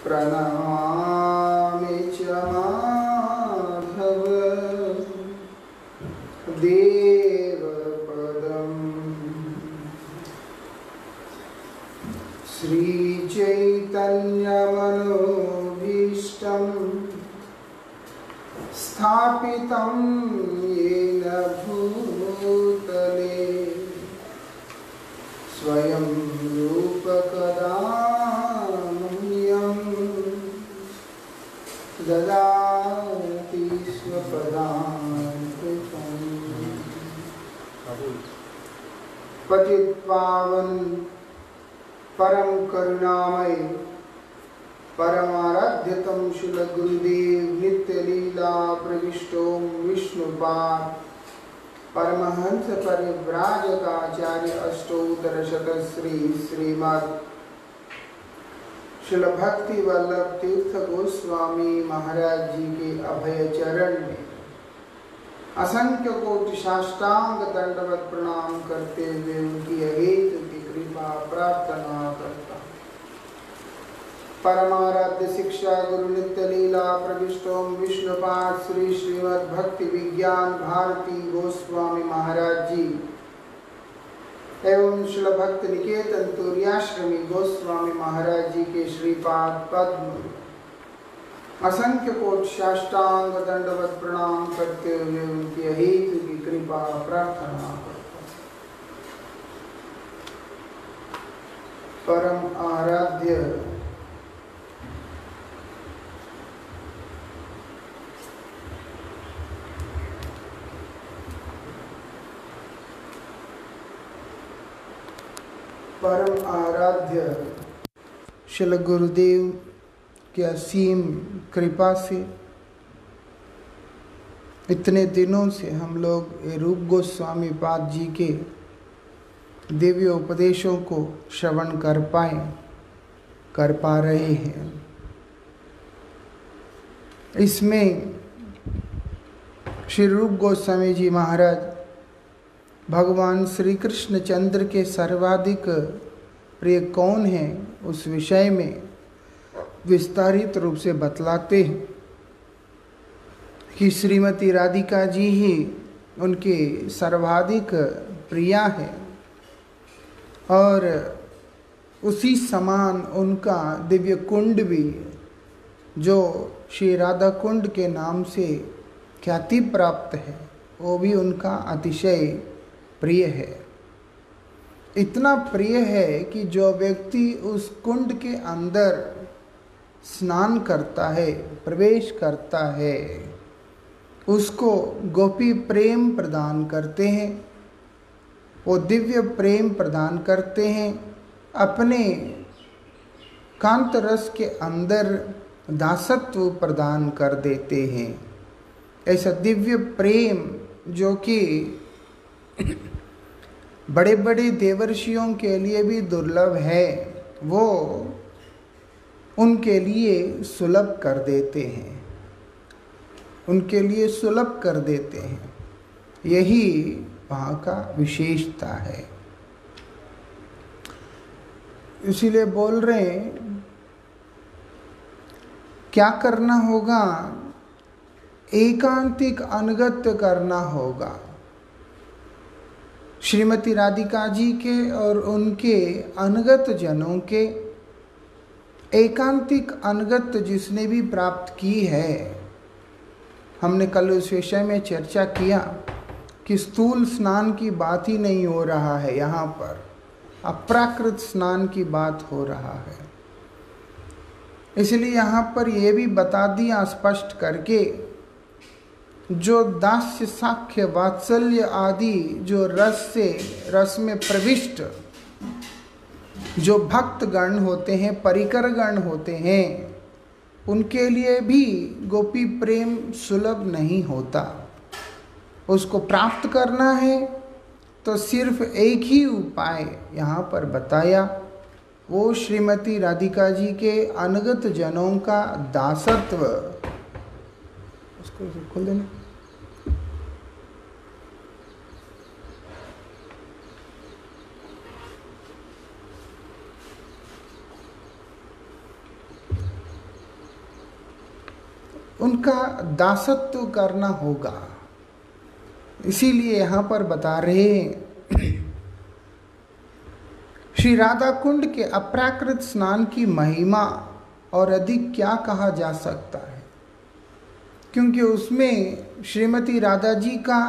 प्रणमामि च माधव देवपदम् श्रीचैतन्यमनोभीष्टं स्थापितं येन भूतले स्वयं रूपकदा ददाति स्वपदान्तिकम्। पतितपावन परम करुणामय परमाराध्यतम शुल गुरुदेव नित्य लीला प्रविष्टो विष्णुपाद परमहंस परिव्राजकाचार्य अष्टोत्तर श्री श्रीमद् श्रील भक्ति वल्लभ तीर्थ गोस्वामी महाराज जी के अभय चरण में असंख्य कोटि साष्टांग दंडवत प्रणाम करते हुए उनकी अहेतु की कृपा प्रार्थना करता हूँ। परमाराध्य शिक्षा गुरु नित्य लीला प्रविष्टोम विष्णुपाद श्री श्रीमद् भक्ति विज्ञान भारती गोस्वामी महाराज जी एवं श्रील भक्त निकेतन तुर्याश्रमी गोस्वामी महाराज जी के श्रीपाद पद्म असंख्य कोटि साष्टांग दंडवत प्रणाम करते हुए उनकी अहेतु की कृपा प्रार्थना करता हूं। परम आराध्य परम आराध्य श्रील गुरुदेव की असीम कृपा से इतने दिनों से हम लोग रूप गोस्वामी पाद जी के दिव्य उपदेशों को श्रवण कर पा रहे हैं। इसमें श्री रूप गोस्वामी जी महाराज भगवान श्री कृष्ण चंद्र के सर्वाधिक प्रिय कौन है उस विषय में विस्तारित रूप से बतलाते हैं कि श्रीमती राधिका जी ही उनके सर्वाधिक प्रिया है और उसी समान उनका दिव्य कुंड भी जो श्री राधा कुंड के नाम से ख्याति प्राप्त है वो भी उनका अतिशय प्रिय है। इतना प्रिय है कि जो व्यक्ति उस कुंड के अंदर स्नान करता है प्रवेश करता है उसको गोपी प्रेम प्रदान करते हैं, वो दिव्य प्रेम प्रदान करते हैं, अपने कांत रस के अंदर दासत्व प्रदान कर देते हैं। ऐसा दिव्य प्रेम जो कि बड़े बड़े देवर्षियों के लिए भी दुर्लभ है वो उनके लिए सुलभ कर देते हैं, उनके लिए सुलभ कर देते हैं। यही वहाँ का विशेषता है। इसीलिए बोल रहे हैं क्या करना होगा, एकांतिक अनुगत्य करना होगा। श्रीमती राधिका जी के और उनके अनुगत जनों के एकांतिक अनुगत्य जिसने भी प्राप्त की है, हमने कल उस विषय में चर्चा किया कि स्थूल स्नान की बात ही नहीं हो रहा है, यहाँ पर अप्राकृत स्नान की बात हो रहा है। इसलिए यहाँ पर यह भी बता दिया स्पष्ट करके जो दास्य साख्य वात्सल्य आदि जो रस में प्रविष्ट जो भक्त गण होते हैं, परिकर गण होते हैं, उनके लिए भी गोपी प्रेम सुलभ नहीं होता। उसको प्राप्त करना है तो सिर्फ एक ही उपाय यहाँ पर बताया, वो श्रीमती राधिका जी के अनुगत जनों का दासत्व। उसको खोल देना। उनका दासत्व करना होगा। इसीलिए यहाँ पर बता रहे हैं श्री राधा कुंड के अप्राकृत स्नान की महिमा और अधिक क्या कहा जा सकता है, क्योंकि उसमें श्रीमती राधा जी का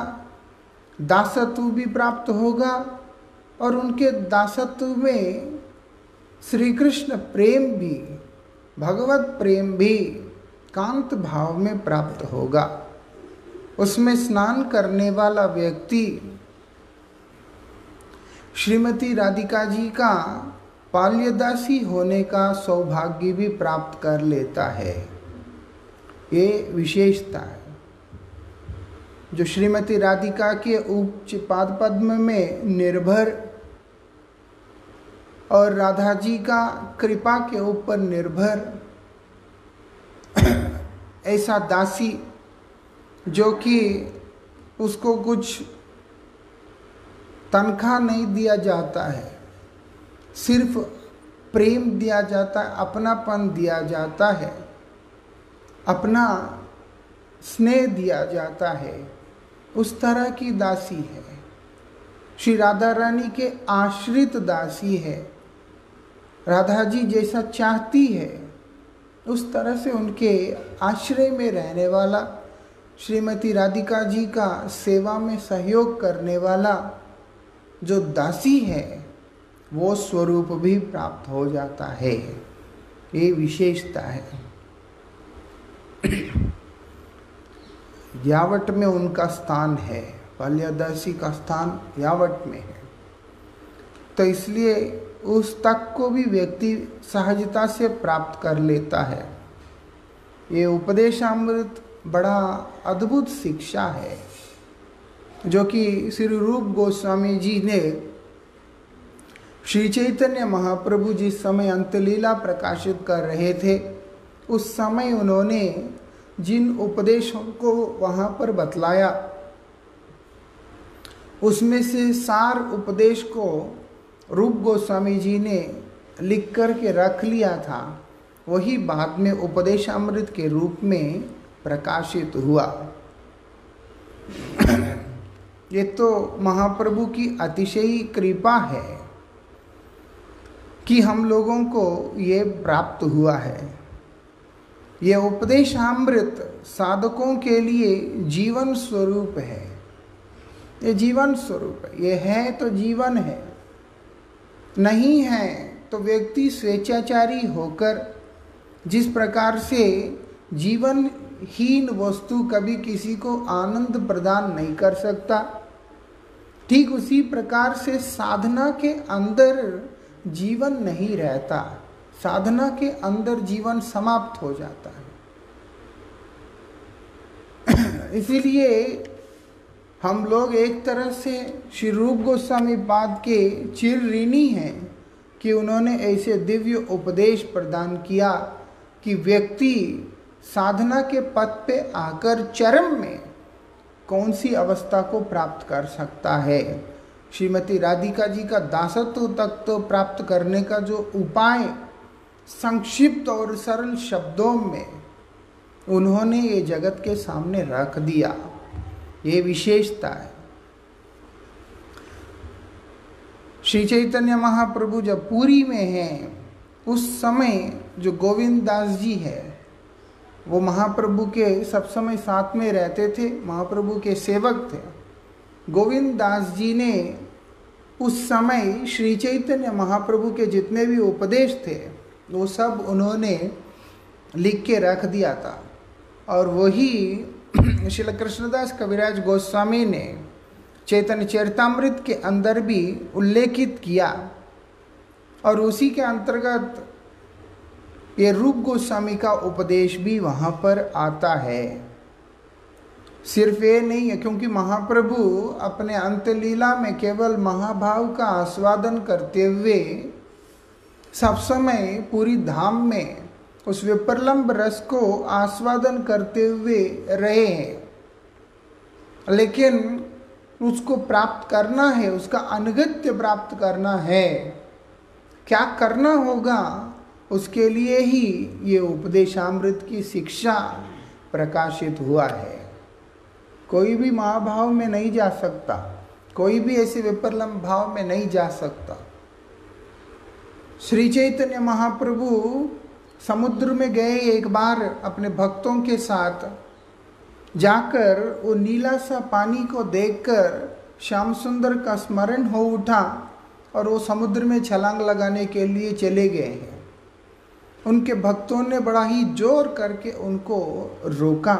दासत्व भी प्राप्त होगा और उनके दासत्व में श्री कृष्ण प्रेम भी, भगवत प्रेम भी कांत भाव में प्राप्त होगा। उसमें स्नान करने वाला व्यक्ति श्रीमती राधिका जी का बाल्यदासी होने का सौभाग्य भी प्राप्त कर लेता है। ये विशेषता है जो श्रीमती राधिका के उच्च पाद पद्म में निर्भर और राधा जी का कृपा के ऊपर निर्भर ऐसा दासी जो कि उसको कुछ तनख्वाह नहीं दिया जाता है, सिर्फ प्रेम दिया जाता है, अपनापन दिया जाता है, अपना स्नेह दिया जाता है, उस तरह की दासी है। श्री राधा रानी के आश्रित दासी है। राधा जी जैसा चाहती है उस तरह से उनके आश्रय में रहने वाला, श्रीमती राधिका जी का सेवा में सहयोग करने वाला जो दासी है वो स्वरूप भी प्राप्त हो जाता है। ये विशेषता है। यावट में उनका स्थान है, बाल्यदासी का स्थान यावट में है, तो इसलिए उस तक को भी व्यक्ति सहजता से प्राप्त कर लेता है। ये उपदेशामृत बड़ा अद्भुत शिक्षा है जो कि श्री रूप गोस्वामी जी ने श्री चैतन्य महाप्रभु जिस समय अंतलीला प्रकाशित कर रहे थे उस समय उन्होंने जिन उपदेशों को वहाँ पर बतलाया उसमें से सार उपदेश को रूप गोस्वामी जी ने लिख कर के रख लिया था, वही बाद में उपदेशामृत के रूप में प्रकाशित हुआ। ये तो महाप्रभु की अतिशयी कृपा है कि हम लोगों को ये प्राप्त हुआ है। ये उपदेशामृत साधकों के लिए जीवन स्वरूप है। ये जीवन स्वरूप है। ये है तो जीवन है, नहीं है तो व्यक्ति स्वेच्छाचारी होकर जिस प्रकार से जीवनहीन वस्तु कभी किसी को आनंद प्रदान नहीं कर सकता, ठीक उसी प्रकार से साधना के अंदर जीवन नहीं रहता, साधना के अंदर जीवन समाप्त हो जाता है। इसीलिए हम लोग एक तरह से श्री रूप गोस्वामी पाद के चिर ऋणी हैं कि उन्होंने ऐसे दिव्य उपदेश प्रदान किया कि व्यक्ति साधना के पथ पे आकर चरम में कौन सी अवस्था को प्राप्त कर सकता है। श्रीमती राधिका जी का दासत्व तक तो प्राप्त करने का जो उपाय संक्षिप्त और सरल शब्दों में उन्होंने ये जगत के सामने रख दिया। ये विशेषता है। श्री चैतन्य महाप्रभु जब पुरी में हैं उस समय जो गोविंद दास जी है वो महाप्रभु के सब समय साथ में रहते थे, महाप्रभु के सेवक थे। गोविंद दास जी ने उस समय श्री चैतन्य महाप्रभु के जितने भी उपदेश थे वो सब उन्होंने लिख के रख दिया था और वही श्रील कृष्णदास कविराज गोस्वामी ने चैतन्य चरितामृत के अंदर भी उल्लेखित किया और उसी के अंतर्गत ये रूप गोस्वामी का उपदेश भी वहाँ पर आता है। सिर्फ ये नहीं है, क्योंकि महाप्रभु अपने अंतलीला में केवल महाभाव का आस्वादन करते हुए सब समय पूरी धाम में उस विप्रलंब रस को आस्वादन करते हुए रहे हैं, लेकिन उसको प्राप्त करना है, उसका अनगत्य प्राप्त करना है। क्या करना होगा उसके लिए ही ये उपदेशामृत की शिक्षा प्रकाशित हुआ है। कोई भी महाभाव में नहीं जा सकता, कोई भी ऐसे विपर्लंब भाव में नहीं जा सकता। श्री चैतन्य महाप्रभु समुद्र में गए एक बार अपने भक्तों के साथ, जाकर वो नीला सा पानी को देखकर श्याम सुंदर का स्मरण हो उठा और वो समुद्र में छलांग लगाने के लिए चले गए हैं। उनके भक्तों ने बड़ा ही जोर करके उनको रोका।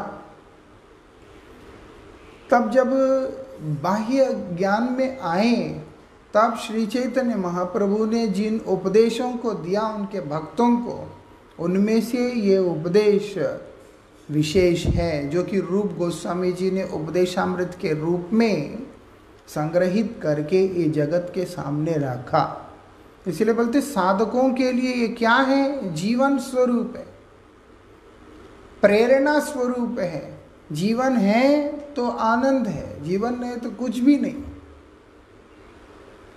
तब जब बाह्य ज्ञान में आए, तब श्री चैतन्य महाप्रभु ने जिन उपदेशों को दिया उनके भक्तों को, उनमें से ये उपदेश विशेष है, जो कि रूप गोस्वामी जी ने उपदेशामृत के रूप में संग्रहित करके ये जगत के सामने रखा। इसलिए बोलते साधकों के लिए ये क्या है? जीवन स्वरूप है, प्रेरणा स्वरूप है। जीवन है तो आनंद है, जीवन नहीं तो कुछ भी नहीं।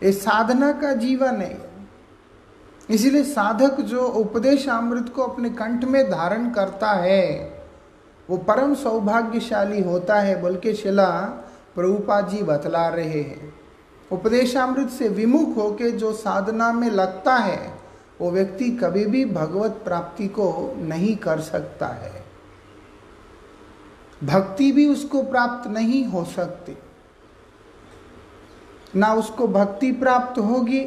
ये साधना का जीवन है। इसलिए साधक जो उपदेश अमृत को अपने कंठ में धारण करता है वो परम सौभाग्यशाली होता है, बल्कि शिला प्रभुपाद जी बतला रहे हैं। उपदेशामृत से विमुख होके जो साधना में लगता है वो व्यक्ति कभी भी भगवत प्राप्ति को नहीं कर सकता है, भक्ति भी उसको प्राप्त नहीं हो सकती। ना उसको भक्ति प्राप्त होगी,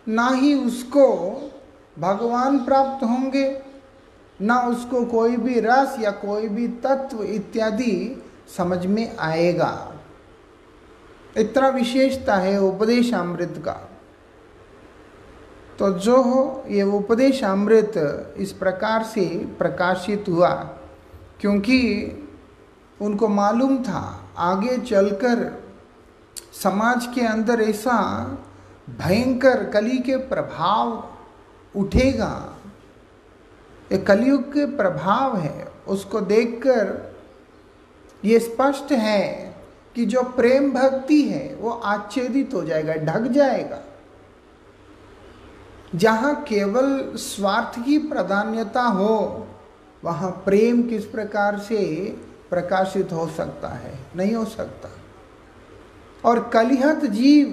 ना ही उसको भगवान प्राप्त होंगे, ना उसको कोई भी रस या कोई भी तत्व इत्यादि समझ में आएगा। इतना विशेषता है उपदेश अमृत का। तो जो हो ये उपदेश अमृत इस प्रकार से प्रकाशित हुआ, क्योंकि उनको मालूम था आगे चलकर समाज के अंदर ऐसा भयंकर कली के प्रभाव उठेगा। ये कलयुग के प्रभाव है, उसको देखकर ये स्पष्ट है कि जो प्रेम भक्ति है वो आच्छेदित हो जाएगा, ढक जाएगा। जहाँ केवल स्वार्थ की प्राधान्यता हो, वहाँ प्रेम किस प्रकार से प्रकाशित हो सकता है? नहीं हो सकता। और कलिहत जीव,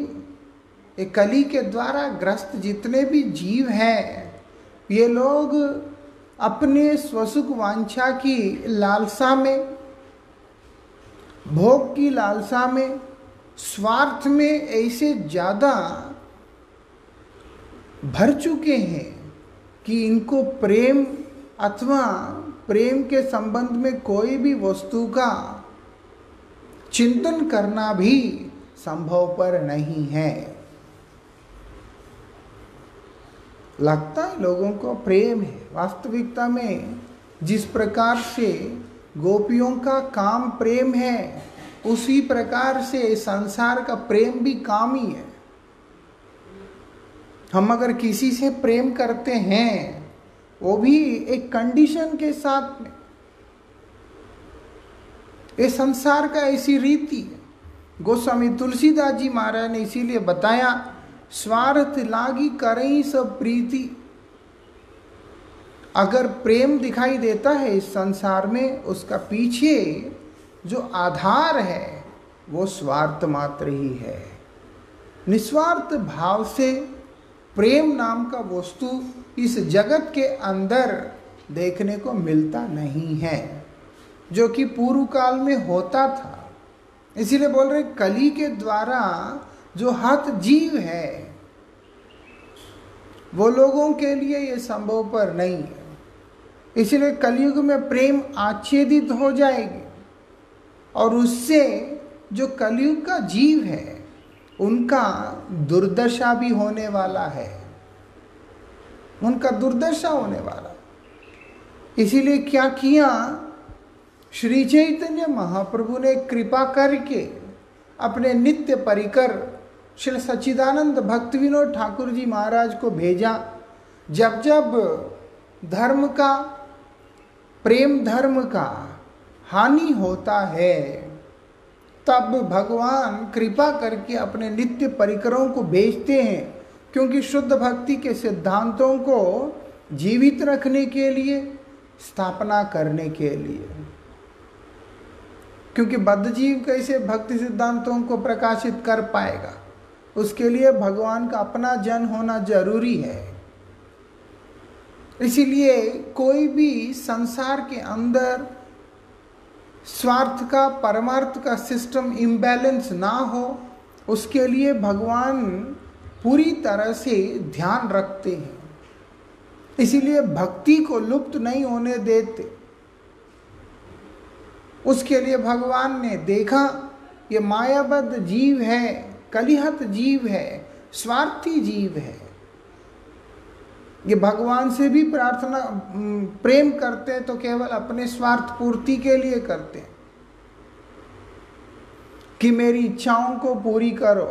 ये कली के द्वारा ग्रस्त जितने भी जीव हैं, ये लोग अपने स्वसुख वांछा की लालसा में, भोग की लालसा में, स्वार्थ में ऐसे ज़्यादा भर चुके हैं कि इनको प्रेम अथवा प्रेम के संबंध में कोई भी वस्तु का चिंतन करना भी संभवपर नहीं है। लगता है लोगों को प्रेम है, वास्तविकता में जिस प्रकार से गोपियों का काम प्रेम है, उसी प्रकार से संसार का प्रेम भी काम ही है। हम अगर किसी से प्रेम करते हैं वो भी एक कंडीशन के साथ में। ये संसार का ऐसी रीति है। गोस्वामी तुलसीदास जी महाराज ने इसीलिए बताया, स्वार्थ लागी करई सब प्रीति। अगर प्रेम दिखाई देता है इस संसार में, उसका पीछे जो आधार है वो स्वार्थ मात्र ही है। निस्वार्थ भाव से प्रेम नाम का वस्तु इस जगत के अंदर देखने को मिलता नहीं है, जो कि पूर्व काल में होता था। इसीलिए बोल रहे कली के द्वारा जो हत जीव है वो लोगों के लिए ये संभव पर नहीं है। इसलिए कलयुग में प्रेम आच्छेदित हो जाएगी और उससे जो कलयुग का जीव है उनका दुर्दशा भी होने वाला है, उनका दुर्दशा होने वाला। इसीलिए क्या किया, श्री चैतन्य महाप्रभु ने कृपा करके अपने नित्य परिकर श्री सच्चिदानंद भक्त विनोद ठाकुर जी महाराज को भेजा। जब जब धर्म का, प्रेम धर्म का हानि होता है, तब भगवान कृपा करके अपने नित्य परिकरों को भेजते हैं, क्योंकि शुद्ध भक्ति के सिद्धांतों को जीवित रखने के लिए, स्थापना करने के लिए। क्योंकि बद्ध जीव कैसे भक्ति सिद्धांतों को प्रकाशित कर पाएगा? उसके लिए भगवान का अपना जन होना जरूरी है। इसीलिए कोई भी संसार के अंदर स्वार्थ का, परमार्थ का सिस्टम इम्बैलेंस ना हो, उसके लिए भगवान पूरी तरह से ध्यान रखते हैं। इसीलिए भक्ति को लुप्त नहीं होने देते। उसके लिए भगवान ने देखा ये मायाबद्ध जीव है, कलिहत जीव है, स्वार्थी जीव है, ये भगवान से भी प्रार्थना प्रेम करते हैं तो केवल अपने स्वार्थ पूर्ति के लिए करते हैं कि मेरी इच्छाओं को पूरी करो,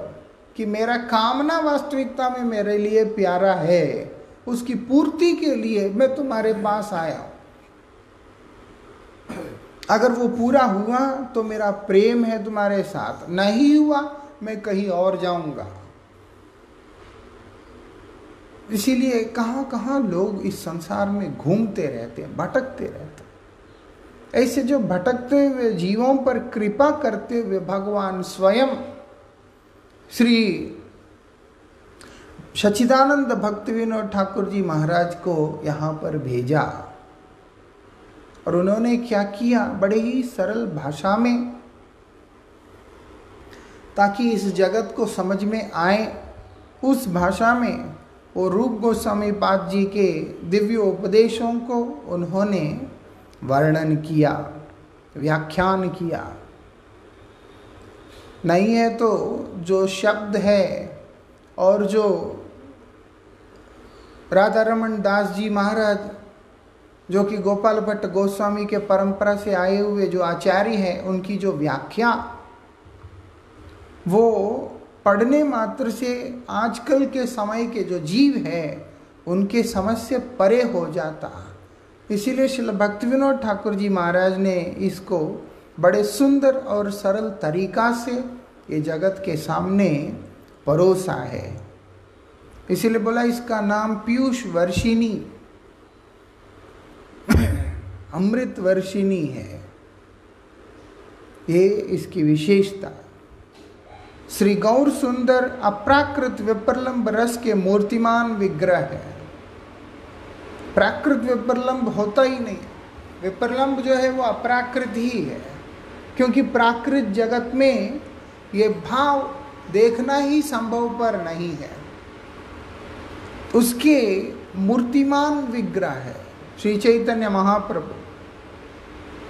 कि मेरा कामना वास्तविकता में मेरे लिए प्यारा है, उसकी पूर्ति के लिए मैं तुम्हारे पास आया हूं। अगर वो पूरा हुआ तो मेरा प्रेम है तुम्हारे साथ, नहीं हुआ मैं कहीं और जाऊंगा। इसीलिए कहाँ कहाँ लोग इस संसार में घूमते रहते हैं, भटकते रहते हैं। ऐसे जो भटकते हुए जीवों पर कृपा करते हुए भगवान स्वयं श्री सच्चिदानंद भक्ति विनोद ठाकुर जी महाराज को यहाँ पर भेजा। और उन्होंने क्या किया? बड़े ही सरल भाषा में, ताकि इस जगत को समझ में आए, उस भाषा में वो रूप गोस्वामी पाद जी के दिव्य उपदेशों को उन्होंने वर्णन किया, व्याख्यान किया। नहीं है तो जो शब्द है और जो राधा रमन दास जी महाराज, जो कि गोपाल भट्ट गोस्वामी के परंपरा से आए हुए जो आचार्य हैं, उनकी जो व्याख्या, वो पढ़ने मात्र से आजकल के समय के जो जीव हैं उनके समझ से परे हो जाता। इसीलिए श्रील भक्ति विनोद ठाकुर जी महाराज ने इसको बड़े सुंदर और सरल तरीका से ये जगत के सामने परोसा है। इसीलिए बोला इसका नाम पीयूष वर्षिणी, अमृत वर्षिणी है, ये इसकी विशेषता। श्री गौर सुंदर अप्राकृत विप्रलंब रस के मूर्तिमान विग्रह है। प्राकृत विप्रलंब होता ही नहीं, विप्रलंब जो है वो अप्राकृत ही है, क्योंकि प्राकृत जगत में ये भाव देखना ही संभव पर नहीं है। उसके मूर्तिमान विग्रह है श्री चैतन्य महाप्रभु।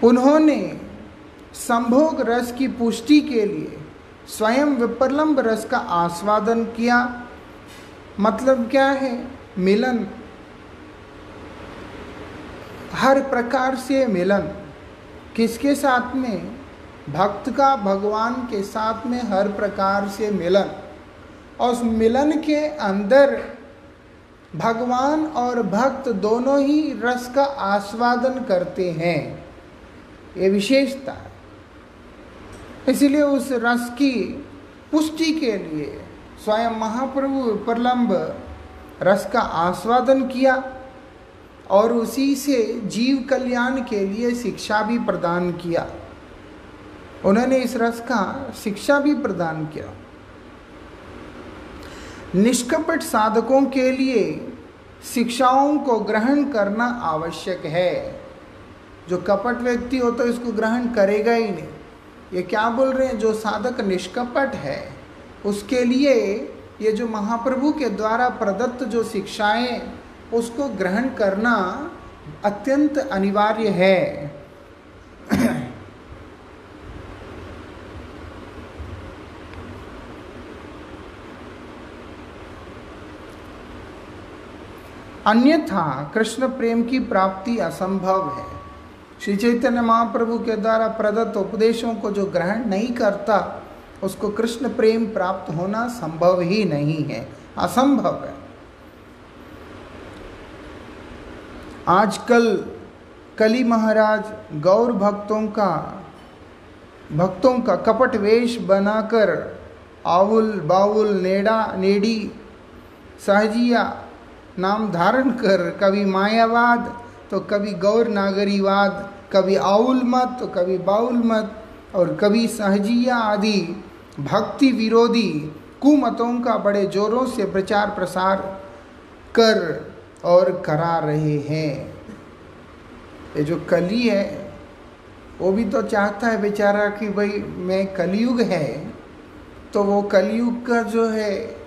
उन्होंने संभोग रस की पुष्टि के लिए स्वयं विप्रलंब रस का आस्वादन किया। मतलब क्या है? मिलन, हर प्रकार से मिलन। किसके साथ में? भक्त का भगवान के साथ में हर प्रकार से मिलन। और उस मिलन के अंदर भगवान और भक्त दोनों ही रस का आस्वादन करते हैं, ये विशेषता है। इसीलिए उस रस की पुष्टि के लिए स्वयं महाप्रभु विप्रलंब रस का आस्वादन किया और उसी से जीव कल्याण के लिए शिक्षा भी प्रदान किया। उन्होंने इस रस का शिक्षा भी प्रदान किया। निष्कपट साधकों के लिए शिक्षाओं को ग्रहण करना आवश्यक है। जो कपट व्यक्ति हो तो इसको ग्रहण करेगा ही नहीं। ये क्या बोल रहे हैं? जो साधक निष्कपट है उसके लिए ये जो महाप्रभु के द्वारा प्रदत्त जो शिक्षाएं, उसको ग्रहण करना अत्यंत अनिवार्य है। अन्यथा कृष्ण प्रेम की प्राप्ति असंभव है। श्री चैतन्य महाप्रभु के द्वारा प्रदत्त उपदेशों को जो ग्रहण नहीं करता उसको कृष्ण प्रेम प्राप्त होना संभव ही नहीं है, असंभव है। आजकल कली महाराज गौर भक्तों का कपट वेश बनाकर आउल बाउल नेड़ा नेड़ी सहजिया नाम धारण कर कभी मायावाद तो कभी गौर नागरीवाद, कभी आउल मत तो कभी बाउल मत, और कभी सहजिया आदि भक्ति विरोधी कुमतों का बड़े जोरों से प्रचार प्रसार कर और करा रहे हैं। ये जो कली है वो भी तो चाहता है बेचारा कि भाई मैं कलयुग है तो वो कलयुग का जो है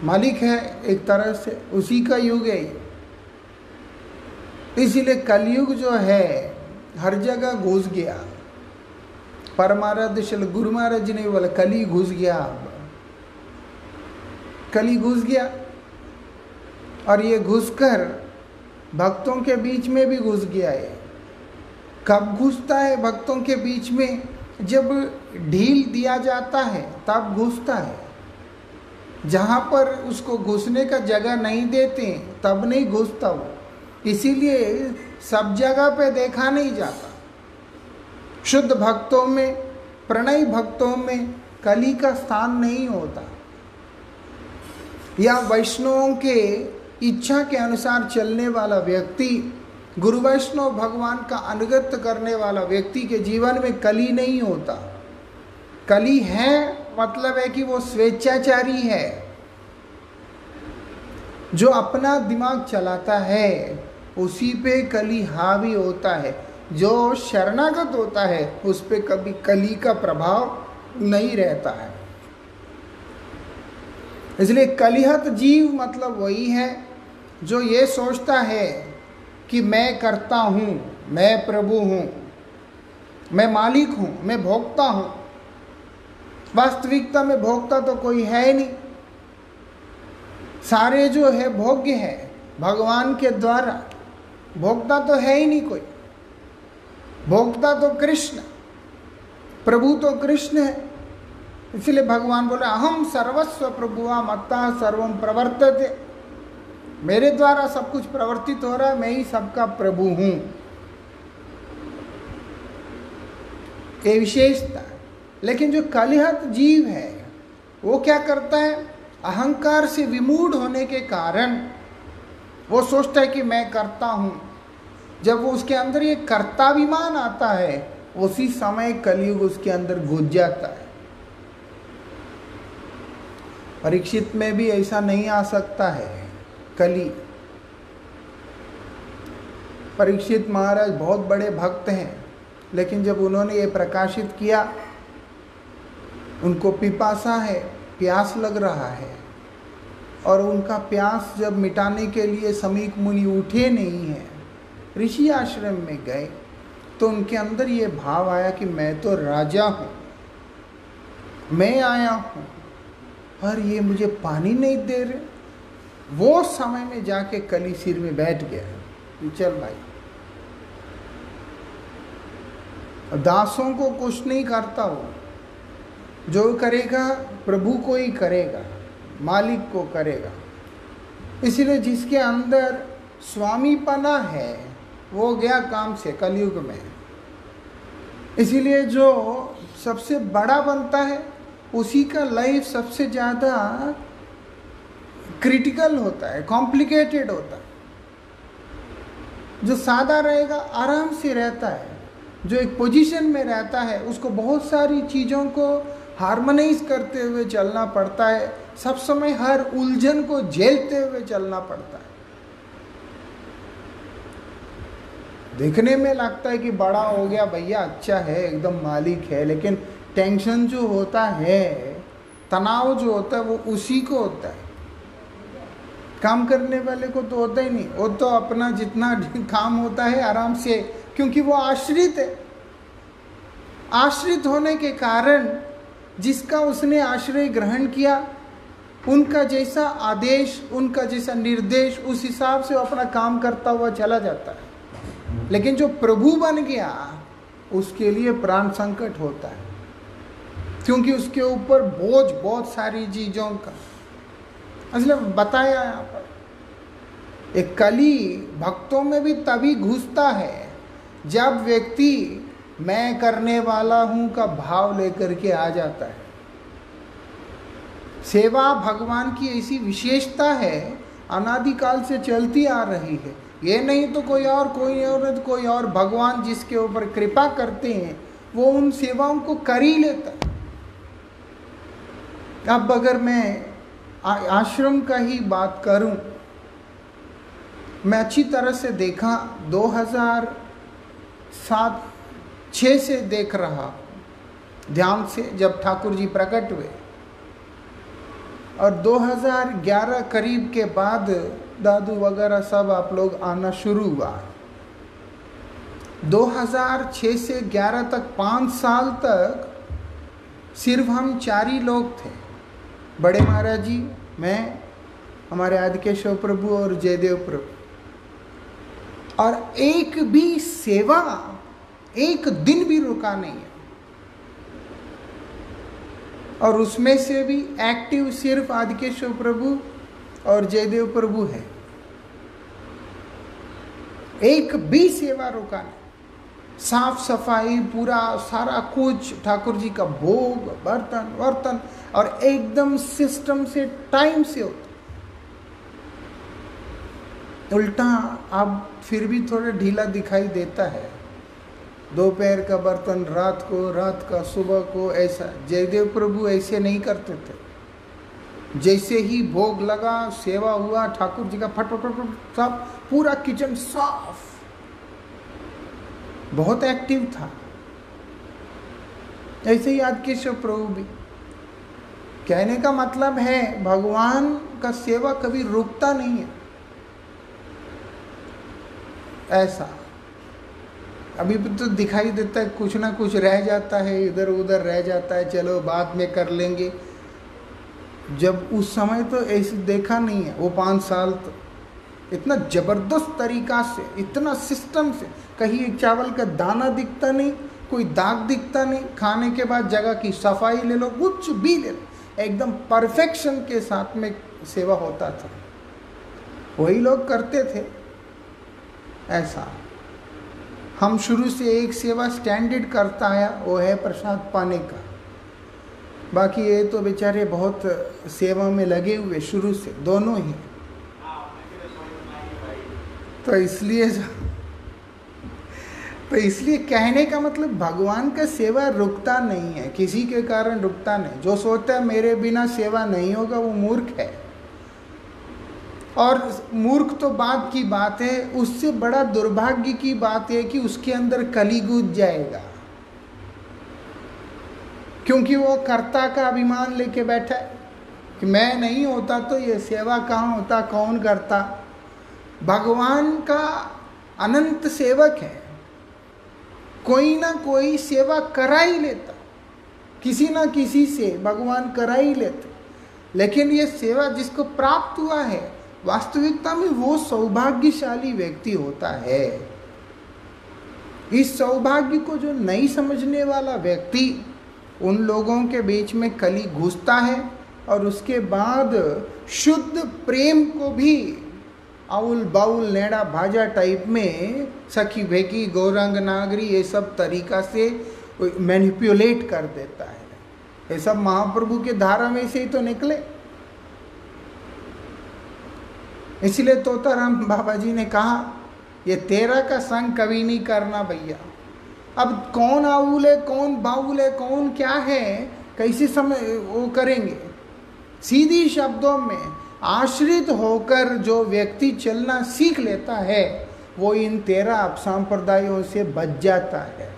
मालिक है, एक तरह से उसी का युग है। इसीलिए कलयुग जो है हर जगह घुस गया। परमाराध्य श्री गुरु महाराज जी ने बोला कली घुस गया, अब कली घुस गया। और ये घुसकर भक्तों के बीच में भी घुस गया है। कब घुसता है भक्तों के बीच में? जब ढील दिया जाता है तब घुसता है। जहाँ पर उसको घुसने का जगह नहीं देते तब नहीं घुसता वो। इसीलिए सब जगह पे देखा नहीं जाता। शुद्ध भक्तों में, प्रणयी भक्तों में कली का स्थान नहीं होता। या वैष्णवों के इच्छा के अनुसार चलने वाला व्यक्ति, गुरु वैष्णव भगवान का अनुगत्य करने वाला व्यक्ति के जीवन में कली नहीं होता। कली है मतलब है कि वो स्वेच्छाचारी है, जो अपना दिमाग चलाता है उसी पे कली हावी होता है। जो शरणागत होता है उस पे कभी कली का प्रभाव नहीं रहता है। इसलिए कलिहत जीव मतलब वही है जो ये सोचता है कि मैं करता हूँ, मैं प्रभु हूँ, मैं मालिक हूँ, मैं भोक्ता हूँ। वास्तविकता में भोक्ता तो कोई है ही नहीं। सारे जो है भोग्य है भगवान के द्वारा, भोक्ता तो है ही नहीं कोई। भोक्ता तो कृष्ण, प्रभु तो कृष्ण है। इसलिए भगवान बोले अहम सर्वस्व प्रभुआ मत्ता सर्वम प्रवर्तते। मेरे द्वारा सब कुछ प्रवर्तित हो रहा है, मैं ही सबका प्रभु हूं। ये विशेषता। लेकिन जो कलिहत जीव है वो क्या करता है? अहंकार से विमूढ़ होने के कारण वो सोचता है कि मैं करता हूं। जब वो उसके अंदर ये कर्ताभिमान आता है उसी समय कलयुग उसके अंदर घुस जाता है। परीक्षित में भी ऐसा नहीं आ सकता है कली। परीक्षित महाराज बहुत बड़े भक्त हैं, लेकिन जब उन्होंने ये प्रकाशित किया, उनको पिपासा है, प्यास लग रहा है, और उनका प्यास जब मिटाने के लिए समीक मुनि उठे नहीं हैं, ऋषि आश्रम में गए, तो उनके अंदर ये भाव आया कि मैं तो राजा हूँ, मैं आया हूँ और ये मुझे पानी नहीं दे रहे। वो समय में जाके कली सिर में बैठ गया। चल भाई, दासों को कुछ नहीं करता वो, जो करेगा प्रभु को ही करेगा, मालिक को करेगा। इसलिए जिसके अंदर स्वामीपना है वो गया काम से कलयुग में। इसीलिए जो सबसे बड़ा बनता है उसी का लाइफ सबसे ज़्यादा क्रिटिकल होता है, कॉम्प्लिकेटेड होता है। जो सादा रहेगा आराम से रहता है, जो एक पोजीशन में रहता है उसको बहुत सारी चीज़ों को हार्मोनाइज करते हुए चलना पड़ता है, सब समय हर उलझन को झेलते हुए चलना पड़ता है। देखने में लगता है कि बड़ा हो गया भैया, अच्छा है, एकदम मालिक है, लेकिन टेंशन जो होता है, तनाव जो होता है वो उसी को होता है। काम करने वाले को तो होता ही नहीं, वो तो अपना जितना काम होता है आराम से, क्योंकि वो आश्रित है। आश्रित होने के कारण जिसका उसने आश्रय ग्रहण किया, उनका जैसा आदेश, उनका जैसा निर्देश, उस हिसाब से वो अपना काम करता हुआ चला जाता है। लेकिन जो प्रभु बन गया उसके लिए प्राण संकट होता है, क्योंकि उसके ऊपर बोझ बहुत सारी चीज़ों का। इसलिए बताया यहाँ पर एक कली भक्तों में भी तभी घुसता है जब व्यक्ति मैं करने वाला हूँ का भाव लेकर के आ जाता है। सेवा भगवान की ऐसी विशेषता है, अनादिकाल से चलती आ रही है। ये नहीं तो कोई और भगवान जिसके ऊपर कृपा करते हैं वो उन सेवाओं को कर ही लेता है। अब अगर मैं आश्रम का ही बात करूं, मैं अच्छी तरह से देखा 2007-06 से देख रहा ध्यान से, जब ठाकुर जी प्रकट हुए, और 2011 करीब के बाद दादू वगैरह सब आप लोग आना शुरू हुआ। 2006 से 11 तक 5 साल तक सिर्फ हम 4 ही लोग थे, बड़े महाराज जी, मैं, हमारे आदिकेशव प्रभु और जयदेव प्रभु, और एक भी सेवा एक दिन भी रुका नहीं है। और उसमें से भी एक्टिव सिर्फ आदिकेशव प्रभु और जयदेव प्रभु है, एक भी सेवा रुका नहीं। साफ सफाई पूरा सारा कुछ, ठाकुर जी का भोग, बर्तन वर्तन, और एकदम सिस्टम से टाइम से होता। उल्टा अब फिर भी थोड़ा ढीला दिखाई देता है, दोपहर का बर्तन रात को, रात का सुबह को, ऐसा। जयदेव प्रभु ऐसे नहीं करते थे, जैसे ही भोग लगा, सेवा हुआ, ठाकुर जी का फट सब पूरा किचन साफ, बहुत एक्टिव था। ऐसे ही आदिकेशव प्रभु भी। कहने का मतलब है भगवान का सेवा कभी रुकता नहीं है, ऐसा। अभी तो दिखाई देता है कुछ ना कुछ रह जाता है, इधर उधर रह जाता है, चलो बाद में कर लेंगे। जब उस समय तो ऐसे देखा नहीं है। वो 5 साल तो इतना जबरदस्त तरीका से, इतना सिस्टम से, कहीं एक चावल का दाना दिखता नहीं, कोई दाग दिखता नहीं, खाने के बाद जगह की सफाई ले लो, कुछ भी ले लो, एकदम परफेक्शन के साथ में सेवा होता था। वही लोग करते थे ऐसा। हम शुरू से एक सेवा स्टैंडर्ड करता आया, वो है प्रसाद पाने का। बाकी ये तो बेचारे बहुत सेवा में लगे हुए शुरू से, दोनों ही। तो इसलिए कहने का मतलब भगवान का सेवा रुकता नहीं है, किसी के कारण रुकता नहीं। जो सोचता है मेरे बिना सेवा नहीं होगा, वो मूर्ख है। और मूर्ख तो बात की बात है, उससे बड़ा दुर्भाग्य की बात है कि उसके अंदर कली घुस जाएगा, क्योंकि वो कर्ता का अभिमान लेके बैठा है कि मैं नहीं होता तो ये सेवा कहाँ होता, कौन करता। भगवान का अनंत सेवक है, कोई ना कोई सेवा करा ही लेता, किसी ना किसी से भगवान करा ही लेते। लेकिन ये सेवा जिसको प्राप्त हुआ है, वास्तविकता में वो सौभाग्यशाली व्यक्ति होता है। इस सौभाग्य को जो नहीं समझने वाला व्यक्ति, उन लोगों के बीच में कली घुसता है, और उसके बाद शुद्ध प्रेम को भी आउल बाउल नेड़ा भाजा टाइप में सखी भेकी गौरंग नागरी ये सब तरीका से मैनिपुलेट कर देता है। ये सब महाप्रभु के धारा में से ही तो निकले। इसलिए तोताराम बाबा जी ने कहा, ये तेरा का संग कभी नहीं करना भैया। अब कौन आउल है, कौन बाउल है, कौन क्या है, कैसे समय वो करेंगे। सीधी शब्दों में आश्रित होकर जो व्यक्ति चलना सीख लेता है, वो इन 13 अपसंप्रदायों से बच जाता है।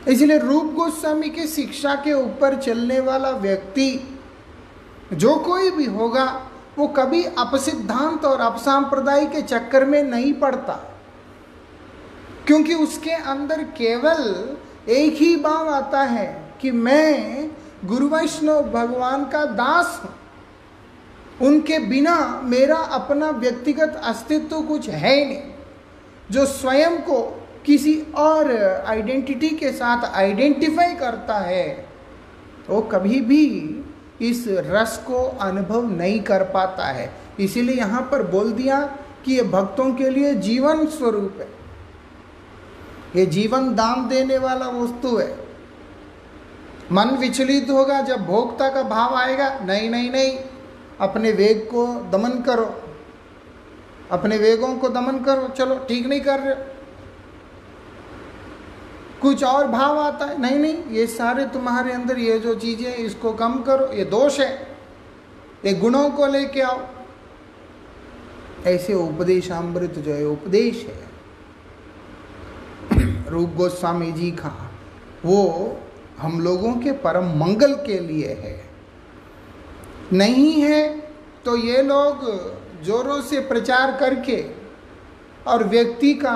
इसलिए रूप गोस्वामी की शिक्षा के ऊपर चलने वाला व्यक्ति जो कोई भी होगा, वो कभी अपसिद्धांत और अपसंप्रदाय के चक्कर में नहीं पड़ता, क्योंकि उसके अंदर केवल एक ही भाव आता है कि मैं गुरु वैष्णव भगवान का दास हूं, उनके बिना मेरा अपना व्यक्तिगत अस्तित्व कुछ है नहीं। जो स्वयं को किसी और आइडेंटिटी के साथ आइडेंटिफाई करता है, वो कभी भी इस रस को अनुभव नहीं कर पाता है। इसीलिए यहाँ पर बोल दिया कि ये भक्तों के लिए जीवन स्वरूप है, ये जीवन दान देने वाला वस्तु है। मन विचलित होगा जब भोक्ता का भाव आएगा, नहीं नहीं नहीं, अपने वेग को दमन करो, अपने वेगों को दमन करो, चलो ठीक नहीं कर रहे। कुछ और भाव आता है, नहीं नहीं ये सारे तुम्हारे अंदर ये जो चीज़ें हैं इसको कम करो, ये दोष है, ये गुणों को लेके आओ। ऐसे उपदेशामृत जो है उपदेश है रूप गोस्वामी जी का, वो हम लोगों के परम मंगल के लिए है। नहीं है तो ये लोग जोरों से प्रचार करके और व्यक्ति का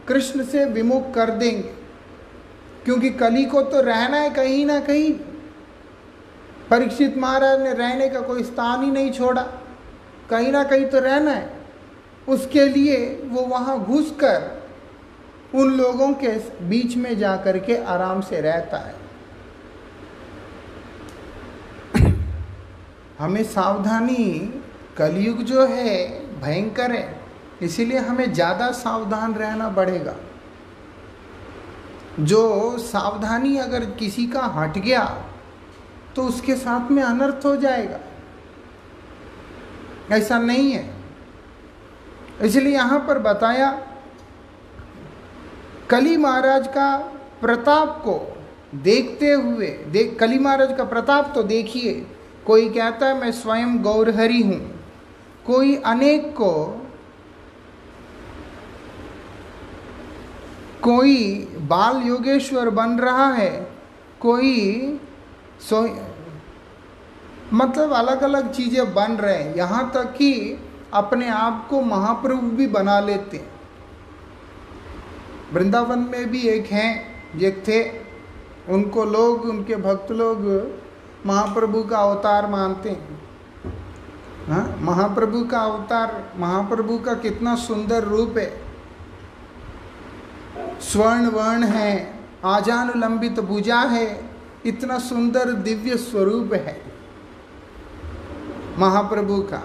कृष्ण से विमुख कर देंगे, क्योंकि कली को तो रहना है कहीं ना कहीं। परीक्षित महाराज ने रहने का कोई स्थान ही नहीं छोड़ा, कहीं ना कहीं तो रहना है। उसके लिए वो वहाँ घुसकर उन लोगों के बीच में जा कर के आराम से रहता है। हमें सावधानी, कलयुग जो है भयंकर है, इसीलिए हमें ज़्यादा सावधान रहना पड़ेगा। जो सावधानी अगर किसी का हट गया तो उसके साथ में अनर्थ हो जाएगा, ऐसा नहीं है। इसलिए यहाँ पर बताया कली महाराज का प्रताप को देखते हुए, कली महाराज का प्रताप तो देखिए, कोई कहता है मैं स्वयं गौरहरि हूँ, कोई अनेक को, कोई बाल योगेश्वर बन रहा है, कोई मतलब अलग अलग चीज़ें बन रहे हैं, यहाँ तक कि अपने आप को महाप्रभु भी बना लेते हैं। वृंदावन में भी एक थे, उनको लोग, उनके भक्त लोग महाप्रभु का अवतार मानते हैं। हाँ, महाप्रभु का अवतार, महाप्रभु का कितना सुंदर रूप है, स्वर्ण वर्ण है, आजानुलंबित भुजा है, इतना सुंदर दिव्य स्वरूप है महाप्रभु का।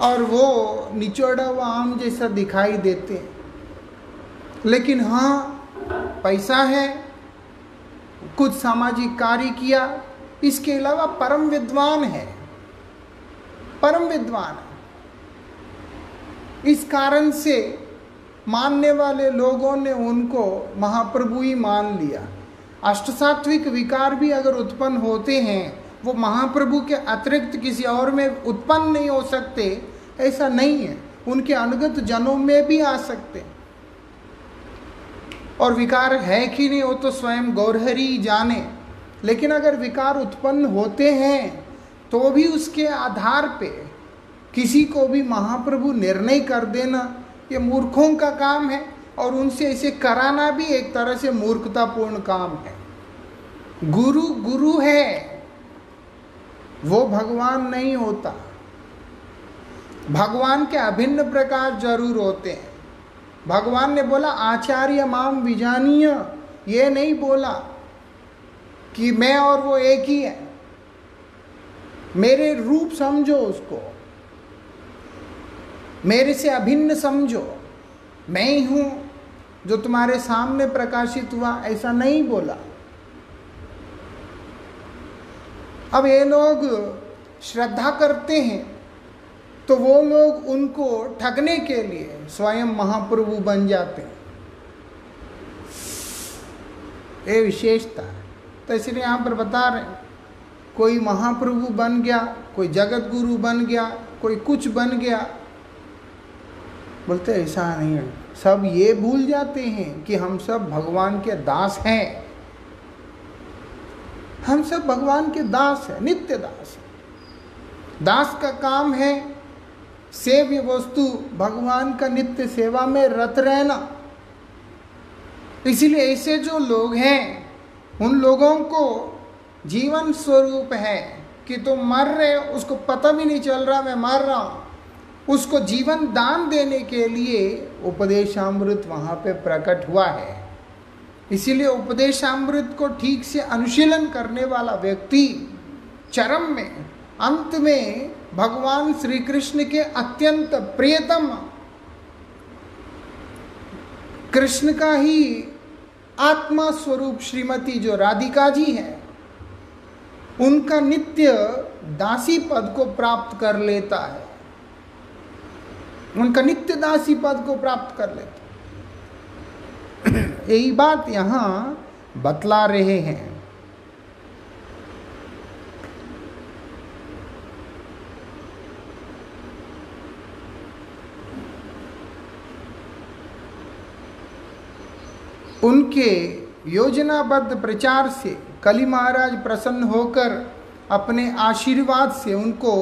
और वो निचोड़ा हुआ आम जैसा दिखाई देते हैं, लेकिन हाँ पैसा है, कुछ सामाजिक कार्य किया, इसके अलावा परम विद्वान है, परम विद्वान है। इस कारण से मानने वाले लोगों ने उनको महाप्रभु ही मान लिया। अष्टसात्विक विकार भी अगर उत्पन्न होते हैं, वो महाप्रभु के अतिरिक्त किसी और में उत्पन्न नहीं हो सकते, ऐसा नहीं है, उनके अनुगत जनों में भी आ सकते। और विकार है कि नहीं वो तो स्वयं गौरहरि जाने, लेकिन अगर विकार उत्पन्न होते हैं तो भी उसके आधार पे किसी को भी महाप्रभु निर्णय कर देना, ये मूर्खों का काम है, और उनसे ऐसे कराना भी एक तरह से मूर्खतापूर्ण काम है। गुरु गुरु है, वो भगवान नहीं होता। भगवान के अभिन्न प्रकार जरूर होते हैं। भगवान ने बोला आचार्य माम विजानीय, ये नहीं बोला कि मैं और वो एक ही है, मेरे रूप समझो उसको, मेरे से अभिन्न समझो, मैं ही हूँ जो तुम्हारे सामने प्रकाशित हुआ, ऐसा नहीं बोला। अब ये लोग श्रद्धा करते हैं तो वो लोग उनको ठगने के लिए स्वयं महाप्रभु बन जाते हैं, ये विशेषता है। तो इसलिए यहाँ पर बता रहे हैं, कोई महाप्रभु बन गया, कोई जगत गुरु बन गया, कोई कुछ बन गया, बोलते ऐसा नहीं है। सब ये भूल जाते हैं कि हम सब भगवान के दास हैं, हम सब भगवान के दास हैं, नित्य दास हैं। दास का काम है सेव्य वस्तु भगवान का नित्य सेवा में रत रहना। इसलिए ऐसे जो लोग हैं, उन लोगों को जीवन स्वरूप है कि तुम मर रहे हो, उसको पता भी नहीं चल रहा मैं मर रहा हूँ, उसको जीवन दान देने के लिए उपदेशामृत वहाँ पे प्रकट हुआ है। इसीलिए उपदेशामृत को ठीक से अनुशीलन करने वाला व्यक्ति चरम में, अंत में भगवान श्री कृष्ण के अत्यंत प्रियतम कृष्ण का ही आत्मा स्वरूप श्रीमती जो राधिका जी है, उनका नित्य दासी पद को प्राप्त कर लेता है, उनका नित्य दासी पद को प्राप्त कर लेता है। यही बात यहाँ बतला रहे हैं। उनके योजनाबद्ध प्रचार से कली महाराज प्रसन्न होकर अपने आशीर्वाद से उनको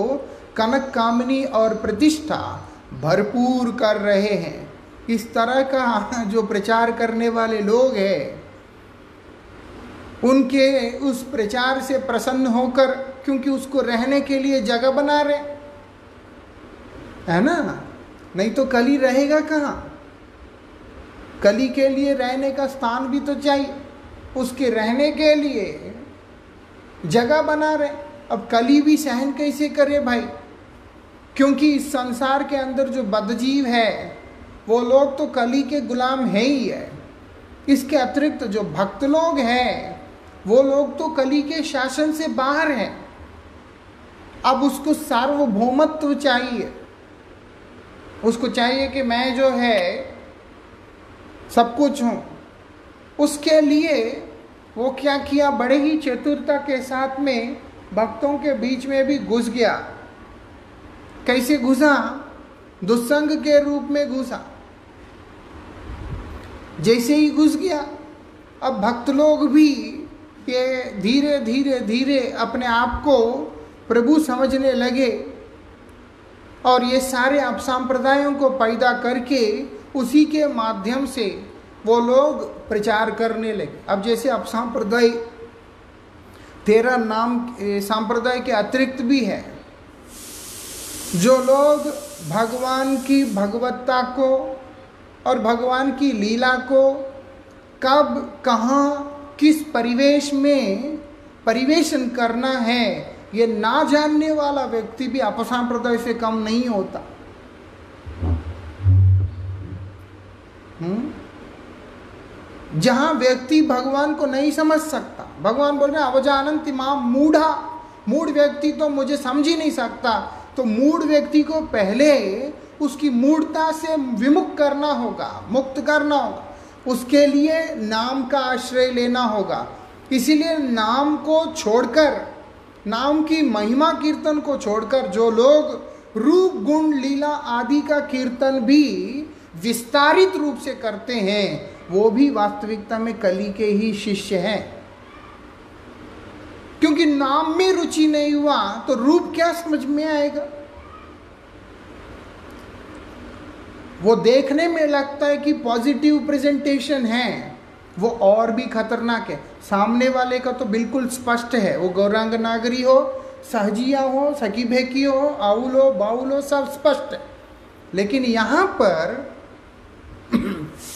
कनक कामनी और प्रतिष्ठा भरपूर कर रहे हैं। इस तरह का जो प्रचार करने वाले लोग हैं, उनके उस प्रचार से प्रसन्न होकर, क्योंकि उसको रहने के लिए जगह बना रहे है ना, नहीं तो कली रहेगा कहाँ। कली के लिए रहने का स्थान भी तो चाहिए, उसके रहने के लिए जगह बना रहे। अब कली भी सहन कैसे करे भाई, क्योंकि इस संसार के अंदर जो बदजीव है वो लोग तो कली के गुलाम है ही है। इसके अतिरिक्त जो भक्त लोग हैं वो लोग तो कली के शासन से बाहर हैं। अब उसको सार्वभौमत्व चाहिए, उसको चाहिए कि मैं जो है सब कुछ हूँ। उसके लिए वो क्या किया, बड़े ही चतुरता के साथ में भक्तों के बीच में भी घुस गया। कैसे घुसा? दुस्संग के रूप में घुसा। जैसे ही घुस गया, अब भक्त लोग भी ये धीरे धीरे धीरे अपने आप को प्रभु समझने लगे और ये सारे अपसंप्रदायों को पैदा करके उसी के माध्यम से वो लोग प्रचार करने लगे। अब जैसे अपसंप्रदाय 13 नाम संप्रदाय के अतिरिक्त भी है, जो लोग भगवान की भगवत्ता को और भगवान की लीला को कब कहाँ किस परिवेश में परिवेशन करना है ये ना जानने वाला व्यक्ति भी अपसंप्रदाय से कम नहीं होता। जहां व्यक्ति भगवान को नहीं समझ सकता, भगवान बोल रहे अवजानन्ति माम मूढ़ा, मूढ़ व्यक्ति तो मुझे समझ ही नहीं सकता, तो मूढ़ व्यक्ति को पहले उसकी मूढ़ता से विमुक्त करना होगा, मुक्त करना होगा। उसके लिए नाम का आश्रय लेना होगा। इसीलिए नाम को छोड़कर, नाम की महिमा कीर्तन को छोड़कर जो लोग रूप गुण लीला आदि का कीर्तन भी विस्तारित रूप से करते हैं, वो भी वास्तविकता में कली के ही शिष्य हैं। क्योंकि नाम में रुचि नहीं हुआ तो रूप क्या समझ में आएगा। वो देखने में लगता है कि पॉजिटिव प्रेजेंटेशन है, वो और भी खतरनाक है। सामने वाले का तो बिल्कुल स्पष्ट है, वो गौरांग नागरी हो, सहजिया हो, सखी भेकी हो, आउल हो, बाउल हो, सब स्पष्ट है। लेकिन यहाँ पर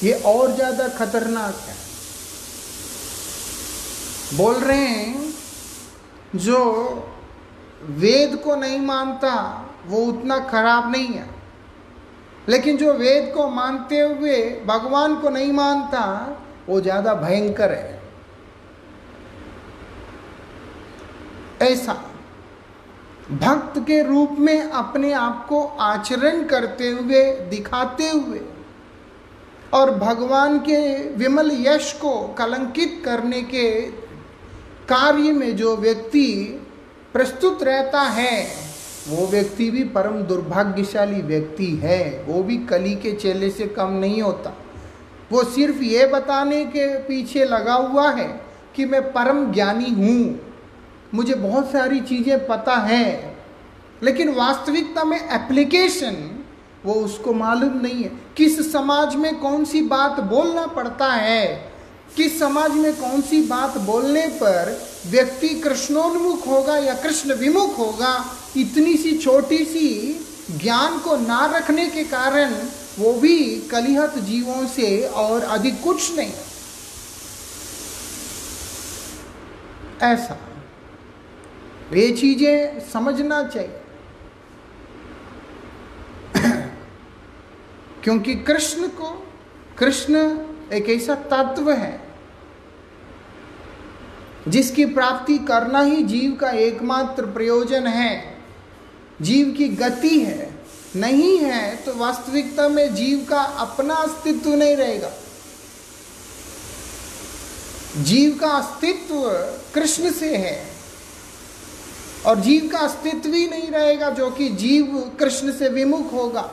ये और ज़्यादा खतरनाक है। बोल रहे हैं जो वेद को नहीं मानता वो उतना खराब नहीं है, लेकिन जो वेद को मानते हुए भगवान को नहीं मानता वो ज़्यादा भयंकर है। ऐसा भक्त के रूप में अपने आप को आचरण करते हुए, दिखाते हुए और भगवान के विमल यश को कलंकित करने के कार्य में जो व्यक्ति प्रस्तुत रहता है वो व्यक्ति भी परम दुर्भाग्यशाली व्यक्ति है। वो भी कली के चेले से कम नहीं होता। वो सिर्फ ये बताने के पीछे लगा हुआ है कि मैं परम ज्ञानी हूँ, मुझे बहुत सारी चीज़ें पता हैं, लेकिन वास्तविकता में एप्लीकेशन वो उसको मालूम नहीं है। किस समाज में कौन सी बात बोलना पड़ता है, किस समाज में कौन सी बात बोलने पर व्यक्ति कृष्णोन्मुख होगा या कृष्ण विमुख होगा, इतनी सी छोटी सी ज्ञान को ना रखने के कारण वो भी कलिहत जीवों से और अधिक कुछ नहीं। ऐसा ये चीजें समझना चाहिए। क्योंकि कृष्ण एक ऐसा तत्व है जिसकी प्राप्ति करना ही जीव का एकमात्र प्रयोजन है, जीव की गति है। नहीं है तो वास्तविकता में जीव का अपना अस्तित्व नहीं रहेगा। जीव का अस्तित्व कृष्ण से है और जीव का अस्तित्व ही नहीं रहेगा जो कि जीव कृष्ण से विमुख होगा।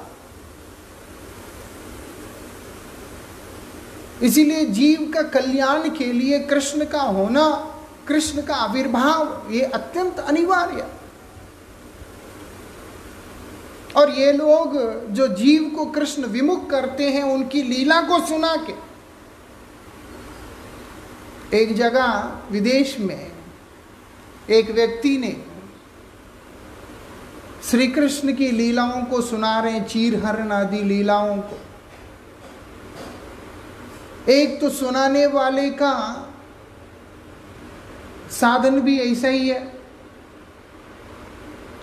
इसीलिए जीव का कल्याण के लिए कृष्ण का होना, कृष्ण का आविर्भाव ये अत्यंत अनिवार्य। और ये लोग जो जीव को कृष्ण विमुख करते हैं, उनकी लीला को सुना के, एक जगह विदेश में एक व्यक्ति ने श्री कृष्ण की लीलाओं को सुना रहे, चीरहरण आदि लीलाओं को। एक तो सुनाने वाले का साधन भी ऐसा ही है,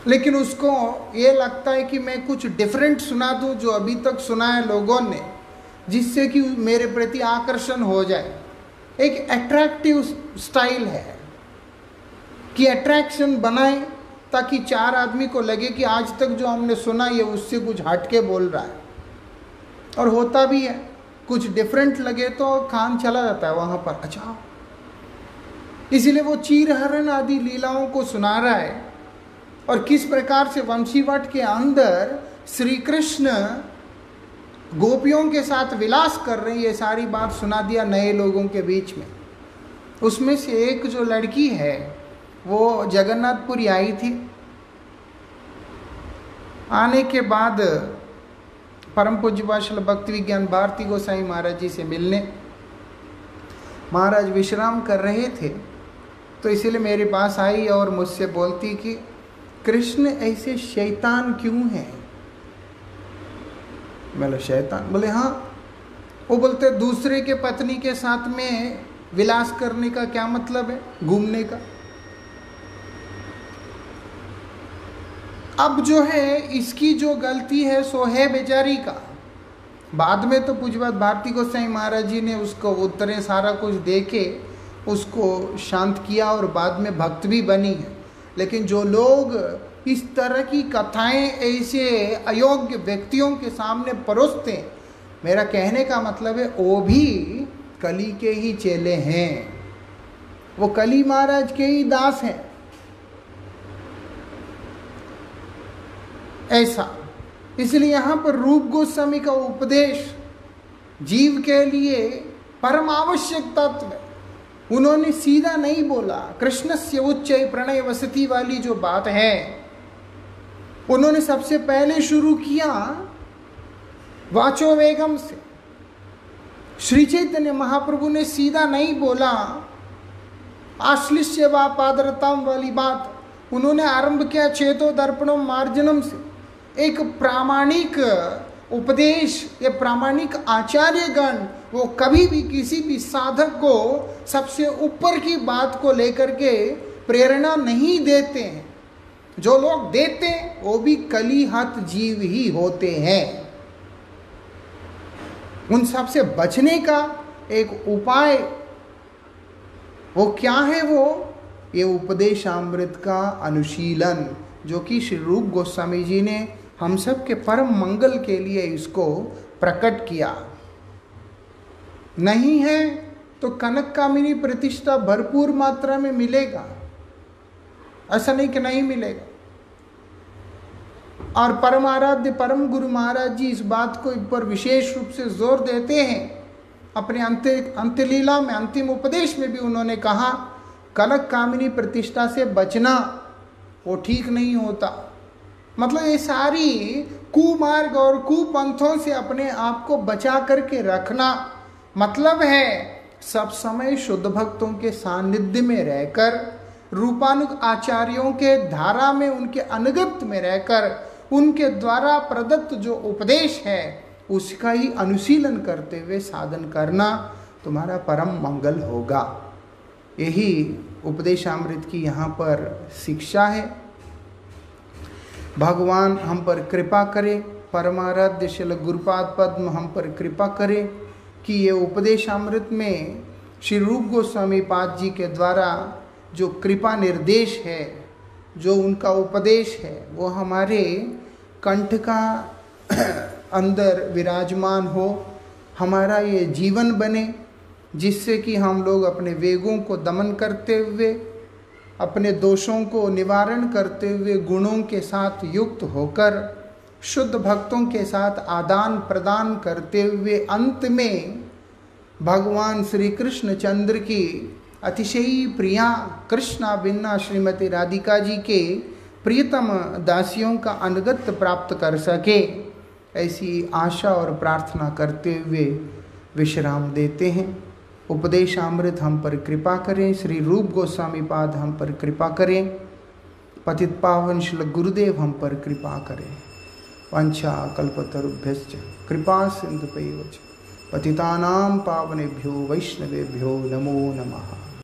लेकिन उसको ये लगता है कि मैं कुछ डिफरेंट सुना दूं जो अभी तक सुना है लोगों ने, जिससे कि मेरे प्रति आकर्षण हो जाए। एक अट्रैक्टिव स्टाइल है कि अट्रैक्शन बनाए ताकि चार आदमी को लगे कि आज तक जो हमने सुना ये उससे कुछ हटके बोल रहा है। और होता भी है, कुछ डिफरेंट लगे तो कान चला जाता है वहाँ पर, अच्छा। इसीलिए वो चीरहरण आदि लीलाओं को सुना रहा है और किस प्रकार से वंशीवट के अंदर श्री कृष्ण गोपियों के साथ विलास कर रहे हैं, ये सारी बात सुना दिया नए लोगों के बीच में। उसमें से एक जो लड़की है वो जगन्नाथपुरी आई थी। आने के बाद परम पूज्य श्रील भक्ति विज्ञान भारती गोसाई महाराज जी से मिलने, महाराज विश्राम कर रहे थे तो इसीलिए मेरे पास आई और मुझसे बोलती कि कृष्ण ऐसे शैतान क्यों हैं। बोले शैतान? बोले हाँ। वो बोलते दूसरे के पत्नी के साथ में विलास करने का क्या मतलब है, घूमने का। अब जो है इसकी जो गलती है सो है बेचारी का। बाद में तो पूज्यपाद भारती गोसाई महाराज जी ने उसको उत्तरें सारा कुछ दे के उसको शांत किया और बाद में भक्त भी बनी है। लेकिन जो लोग इस तरह की कथाएं ऐसे अयोग्य व्यक्तियों के सामने परोसते हैं, मेरा कहने का मतलब है वो भी कली के ही चेले हैं, वो कली महाराज के ही दास हैं। ऐसा इसलिए यहाँ पर रूप गोस्वामी का उपदेश जीव के लिए परम आवश्यक तत्व है। उन्होंने सीधा नहीं बोला, कृष्णस्य उच्चै प्रणय वसति वाली जो बात है उन्होंने सबसे पहले शुरू किया वाचो वेगम से। श्री चैतन्य महाप्रभु ने सीधा नहीं बोला आश्लिष्य वा पादरताम वाली बात, उन्होंने आरंभ किया चेतो दर्पणम मार्जनम से। एक प्रामाणिक उपदेश या प्रामाणिक आचार्यगण वो कभी भी किसी भी साधक को सबसे ऊपर की बात को लेकर के प्रेरणा नहीं देते हैं। जो लोग देते हैं वो भी कलिहत जीव ही होते हैं। उन सब से बचने का एक उपाय वो क्या है, वो ये उपदेशामृत का अनुशीलन, जो कि श्री रूप गोस्वामी जी ने हम सब के परम मंगल के लिए इसको प्रकट किया। नहीं है तो कनक कामिनी प्रतिष्ठा भरपूर मात्रा में मिलेगा, ऐसा नहीं कि नहीं मिलेगा। और परम आराध्य परम गुरु महाराज जी इस बात को ऊपर विशेष रूप से जोर देते हैं। अपने अंत्य लीला में अंतिम उपदेश में भी उन्होंने कहा कनक कामिनी प्रतिष्ठा से बचना वो ठीक नहीं होता। मतलब ये सारी कुमार्ग और कुपंथों से अपने आप को बचा करके रखना मतलब है सब समय शुद्ध भक्तों के सानिध्य में रहकर, रूपानुग आचार्यों के धारा में उनके अनुगत में रहकर उनके द्वारा प्रदत्त जो उपदेश है उसका ही अनुशीलन करते हुए साधन करना तुम्हारा परम मंगल होगा। यही उपदेशामृत की यहाँ पर शिक्षा है। भगवान हम पर कृपा करे, परमाराध्य श्रील गुरुपाद पद्म हम पर कृपा करे कि ये उपदेशामृत में श्री रूप गोस्वामी पाद जी के द्वारा जो कृपा निर्देश है, जो उनका उपदेश है, वो हमारे कंठ का अंदर विराजमान हो, हमारा ये जीवन बने, जिससे कि हम लोग अपने वेगों को दमन करते हुए, अपने दोषों को निवारण करते हुए, गुणों के साथ युक्त होकर शुद्ध भक्तों के साथ आदान प्रदान करते हुए अंत में भगवान श्री कृष्ण चंद्र की अतिशय प्रिया कृष्णा बिन्ना श्रीमती राधिका जी के प्रियतम दासियों का अनुगत्य प्राप्त कर सके, ऐसी आशा और प्रार्थना करते हुए विश्राम देते हैं। उपदेशामृत हम पर कृपा करें, श्री रूप गोस्वामी पाद हम पर कृपा करें, पतित पावन श्री गुरुदेव हम पर कृपा करें। वांछा कल्पतरुभ्यश्च कृपा सिंधुभ्यो पतितानां पावनेभ्यो वैष्णवेभ्यो नमो नमः।